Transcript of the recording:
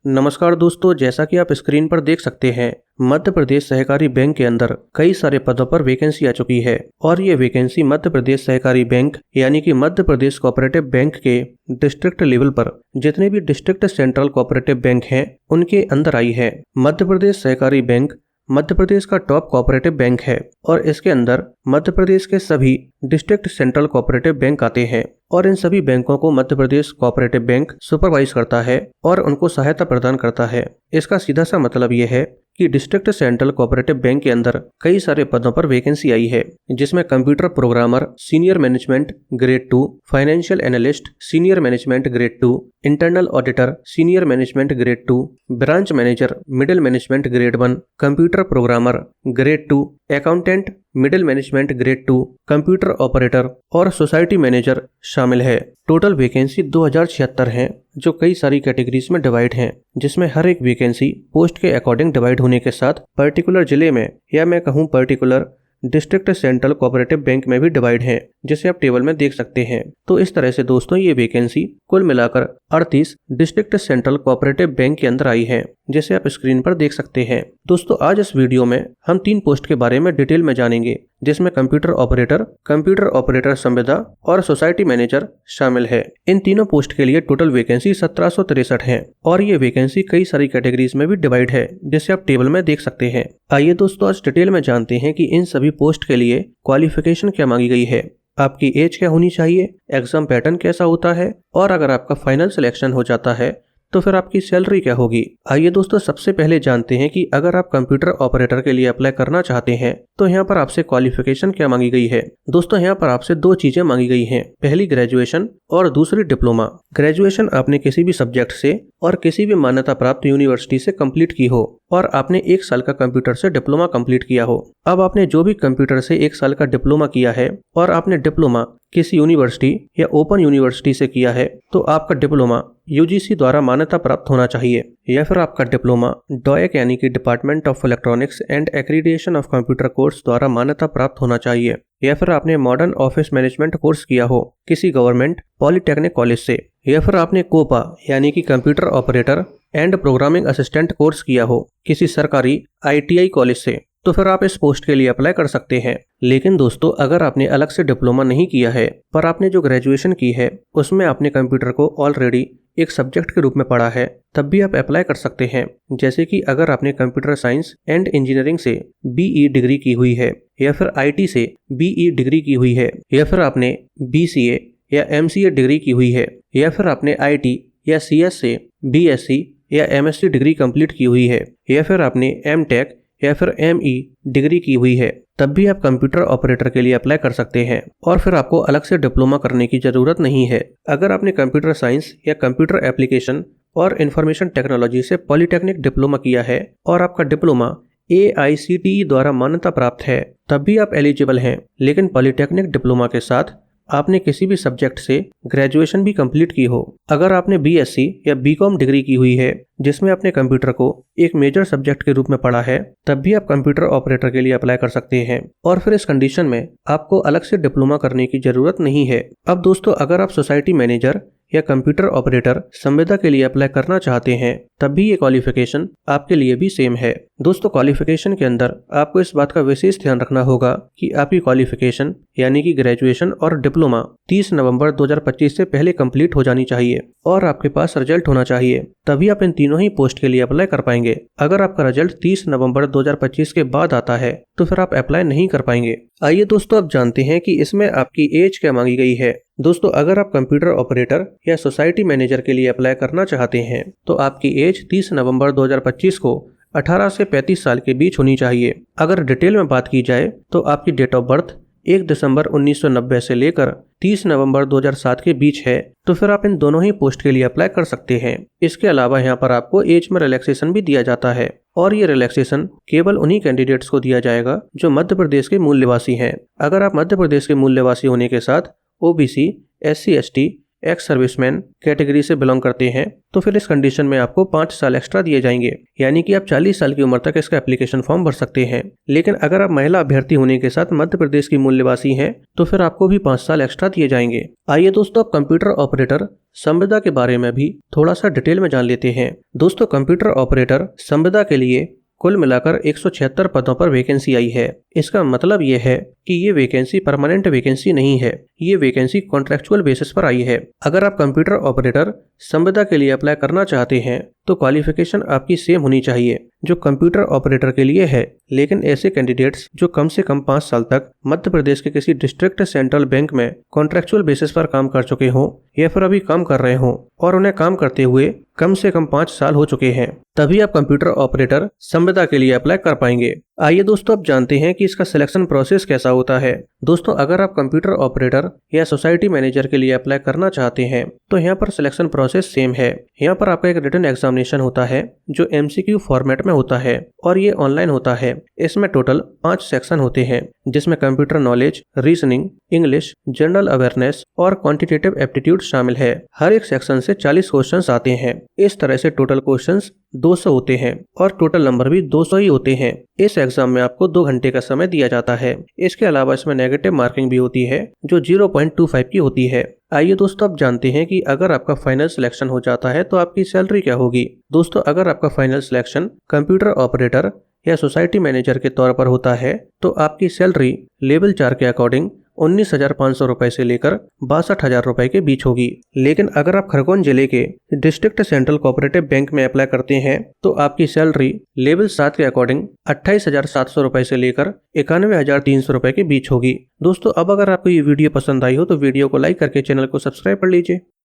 नमस्कार दोस्तों, जैसा कि आप स्क्रीन पर देख सकते हैं, मध्य प्रदेश सहकारी बैंक के अंदर कई सारे पदों पर वैकेंसी आ चुकी है और ये वैकेंसी मध्य प्रदेश सहकारी बैंक यानी कि मध्य प्रदेश कोऑपरेटिव बैंक के डिस्ट्रिक्ट लेवल पर जितने भी डिस्ट्रिक्ट सेंट्रल कोऑपरेटिव बैंक हैं उनके अंदर आई है। मध्य प्रदेश सहकारी बैंक मध्य प्रदेश का टॉप कोऑपरेटिव बैंक है और इसके अंदर मध्य प्रदेश के सभी डिस्ट्रिक्ट सेंट्रल कोऑपरेटिव बैंक आते हैं और इन सभी बैंकों को Madhya Pradesh cooperative bank supervise करता है और उनको सहायता प्रदान करता है। इसका सीधा सा मतलब यह है कि डिस्ट्रिक्ट सेंट्रल कोऑपरेटिव बैंक के अंदर कई सारे पदों पर वैकेंसी आई है, जिसमें computer programmer senior management grade 2, financial analyst senior management grade 2, internal auditor senior management grade 2, branch manager middle management grade 1, computer programmer grade 2, accountant middle management grade 2, computer operator और society manager शामिल है। Total vacancy 2076 हैं जो कई सारी categories में divide हैं, जिसमें हर एक वैकेंसी पोस्ट के अकॉर्डिंग डिवाइड होने के साथ पर्टिकुलर जिले में या मैं कहूँ particular district central cooperative bank में भी डिवाइड है, जिसे आप टेबल में देख सकते हैं। तो इस तरह से दोस्तों ये वैकेंसी कुल मिलाकर 38 डिस्ट्रिक्ट सेंट्रल कोऑपरेटिव बैंक के अंदर आई है, जिसे आप स्क्रीन पर देख सकते हैं। दोस्तों आज इस वीडियो में हम 3 पोस्ट के बारे में डिटेल में जानेंगे, जिसमें कंप्यूटर ऑपरेटर संविदा और सोसाइटी मैनेजर शामिल है। इन तीनों पोस्ट के लिए टोटल वैकेंसी 1763 है और ये वैकेंसी कई सारी कैटेगरीज में भी डिवाइड है, जिसे आप टेबल में देख सकते हैं। आइए दोस्तों आज डिटेल में जानते हैं कि इन सभी पोस्ट के लिए क्वालिफिकेशन क्या मांगी गई है, आपकी एज क्या होनी चाहिए, एग्जाम पैटर्न कैसा होता है और अगर आपका फाइनल सिलेक्शन हो जाता है तो फिर आपकी सैलरी क्या होगी। आइए दोस्तों सबसे पहले जानते हैं कि अगर आप कंप्यूटर ऑपरेटर के लिए अप्लाई करना चाहते हैं तो यहाँ पर आपसे क्वालिफिकेशन क्या मांगी गई है। दोस्तों यहाँ पर आपसे 2 चीजें मांगी गई हैं, पहली ग्रेजुएशन और दूसरी डिप्लोमा। ग्रेजुएशन आपने किसी भी सब्जेक्ट से और किसी भी मान्यता प्राप्त यूनिवर्सिटी से कंप्लीट की हो और आपने 1 साल का कंप्यूटर से डिप्लोमा कंप्लीट किया हो। अब आपने जो भी कंप्यूटर से 1 साल का डिप्लोमा किया है और आपने डिप्लोमा किसी यूनिवर्सिटी या ओपन यूनिवर्सिटी से किया है तो आपका डिप्लोमा यूजीसी द्वारा मान्यता प्राप्त होना चाहिए या फिर आपका डिप्लोमा डॉयक यानी कि department of electronics and accreditation of computer course द्वारा मान्यता प्राप्त होना चाहिए या फिर आपने मॉडर्न ऑफिस मैनेजमेंट कोर्स किया हो किसी गवर्नमेंट पॉलिटेक्निक कॉलेज से या फिर आपने कोपा यानी कि computer operator and programming assistant course किया हो किसी सरकारी ITI कॉलेज से, तो फिर आप इस पोस्ट के लिए अप्लाई कर सकते हैं। लेकिन दोस्तों अगर आपने अलग से डिप्लोमा नहीं किया है पर आपने जो ग्रेजुएशन की है उसमें आपने कंप्यूटर को ऑलरेडी एक सब्जेक्ट के रूप में पढ़ा है, तब भी आप अप्लाई कर सकते हैं। जैसे कि अगर आपने कंप्यूटर साइंस एंड इंजीनियरिंग से BE डिग्री की हुई है या फिर IT से BE डिग्री की हुई है या फिर आपने BCA या MCA डिग्री की हुई है या फिर आपने IT या CS से BSc या MSc डिग्री कंप्लीट की हुई है या फिर आपने MTech या फिर ME डिग्री की हुई है, तब भी आप कंप्यूटर ऑपरेटर के लिए अप्लाई कर सकते हैं और फिर आपको अलग से डिप्लोमा करने की जरूरत नहीं है। अगर आपने कंप्यूटर साइंस या कंप्यूटर एप्लीकेशन और इंफॉर्मेशन टेक्नोलॉजी से पॉलिटेक्निक डिप्लोमा किया है और आपका डिप्लोमा AICTE द्वारा मान्यता प्राप्त है, तब भी आप एलिजिबल हैं। लेकिन पॉलिटेक्निक डिप्लोमा के साथ आपने किसी भी सब्जेक्ट से ग्रेजुएशन भी कंप्लीट की हो। अगर आपने BSc या BCom डिग्री की हुई है जिसमें आपने कंप्यूटर को एक मेजर सब्जेक्ट के रूप में पढ़ा है, तब भी आप कंप्यूटर ऑपरेटर के लिए अप्लाई कर सकते हैं और फिर इस कंडीशन में आपको अलग से डिप्लोमा करने की जरूरत नहीं है। अब दोस्तों अगर आप सोसाइटी मैनेजर या कंप्यूटर ऑपरेटर संविदा के लिए अप्लाई करना चाहते हैं तब भी ये क्वालिफिकेशन आपके लिए भी सेम है। दोस्तों क्वालिफिकेशन के अंदर आपको इस बात का विशेष ध्यान रखना होगा कि आपकी क्वालिफिकेशन यानी कि ग्रेजुएशन और डिप्लोमा 30 नवंबर 2025 से पहले कंप्लीट हो जानी चाहिए और आपके पास रिजल्ट होना चाहिए, तभी आप इन तीनों ही पोस्ट के लिए अप्लाई कर पाएंगे। अगर आपका रिजल्ट 30 नवंबर 2025 के बाद आता है तो फिर आप अप्लाई नहीं कर पाएंगे। आइए दोस्तों अब जानते हैं कि इसमें आपकी एज क्या मांगी गई है। दोस्तों अगर आप कंप्यूटर ऑपरेटर या सोसाइटी मैनेजर के लिए अप्लाई करना चाहते हैं तो आपकी एज 30 नवंबर 2025 को 18 से 35 साल के बीच होनी चाहिए। अगर डिटेल में बात की जाए तो आपकी डेट ऑफ बर्थ 1 दिसंबर 1990 से लेकर 30 नवंबर 2007 के बीच है, तो फिर आप इन दोनों ही पोस्ट के लिए अप्लाई कर सकते हैं। इसके अलावा यहाँ पर आपको एज में रिलैक्सेशन भी दिया जाता है और ये रिलैक्सेशन केवल उन्हीं कैंडिडेट्स को दिया जाएगा जो मध्य प्रदेश के मूल निवासी हैं। अगर आप मध्य प्रदेश के मूल निवासी होने के साथ OBC, SC, ST ex serviceman category से बिलोंग करते हैं तो फिर इस कंडीशन में आपको 5 साल एक्स्ट्रा दिए जाएंगे, यानी कि आप 40 साल की उम्र तक इसका एप्लीकेशन फॉर्म भर सकते हैं। लेकिन अगर आप महिला अभ्यर्थी होने के साथ मध्य प्रदेश की मूल्यवासी हैं तो फिर आपको भी 5 साल एक्स्ट्रा दिए जाएंगे। आइए दोस्तों, अब कंप्यूटर ऑपरेटर संविदा के बारे में भी थोड़ा सा डिटेल में जान लेते हैं। दोस्तों, कंप्यूटर ऑपरेटर संविदा के लिए कुल मिलाकर 176 पदों पर वैकेंसी आई है। इसका मतलब ये है कि ये वैकेंसी परमानेंट वैकेंसी नहीं है, ये वैकेंसी कॉन्ट्रेक्चुअल बेसिस पर आई है। अगर आप कंप्यूटर ऑपरेटर संविदा के लिए अप्लाई करना चाहते हैं तो क्वालिफिकेशन आपकी सेम होनी चाहिए जो कंप्यूटर ऑपरेटर के लिए है। लेकिन ऐसे कैंडिडेट्स जो कम से कम 5 साल तक मध्य प्रदेश के किसी डिस्ट्रिक्ट सेंट्रल बैंक में कॉन्ट्रेक्चुअल बेसिस पर काम कर चुके हों या फिर अभी काम कर रहे हों और उन्हें काम करते हुए कम से कम 5 साल हो चुके हैं, तभी आप कंप्यूटर ऑपरेटर संविदा के लिए अप्लाई कर पाएंगे। आइए दोस्तों, अब जानते हैं कि इसका सिलेक्शन प्रोसेस कैसा होता है। दोस्तों, अगर आप कंप्यूटर ऑपरेटर या सोसाइटी मैनेजर के लिए अप्लाई करना चाहते हैं तो यहाँ पर सिलेक्शन प्रोसेस सेम है। यहाँ पर आपका एक रिटन एग्जामिनेशन होता है जो MCQ फॉर्मेट में होता है और ये ऑनलाइन होता है। इसमें टोटल 5 सेक्शन होते हैं जिसमें computer knowledge, reasoning, English, general awareness और क्वांटिटेटिव एप्टीट्यूड शामिल है। हर एक सेक्शन से 40 क्वेश्चंस आते हैं। इस तरह से टोटल क्वेश्चंस 200 होते हैं और टोटल नंबर भी 200 ही होते हैं। इस एग्जाम में आपको 2 घंटे का समय दिया जाता है। इसके अलावा इसमें नेगेटिव मार्किंग भी होती है जो 0.25 की होती है। आइए दोस्तों, अब जानते हैं कि अगर आपका फाइनल सिलेक्शन हो जाता है तो आपकी सैलरी क्या होगी। दोस्तों, अगर आपका फाइनल सिलेक्शन कंप्यूटर ऑपरेटर या सोसाइटी मैनेजर के तौर पर होता है तो आपकी सैलरी लेवल 4 के अकॉर्डिंग 19,500 रुपए से लेकर 62,000 रुपए के बीच होगी। लेकिन अगर आप खरगोन जिले के डिस्ट्रिक्ट सेंट्रल कोऑपरेटिव बैंक में अप्लाई करते हैं तो आपकी सैलरी लेवल 7 के अकॉर्डिंग 28,700 रुपए से लेकर 91,300 रुपए के बीच होगी। दोस्तों, अब अगर आपको ये वीडियो पसंद आई हो तो वीडियो को लाइक करके चैनल को सब्सक्राइब कर लीजिए।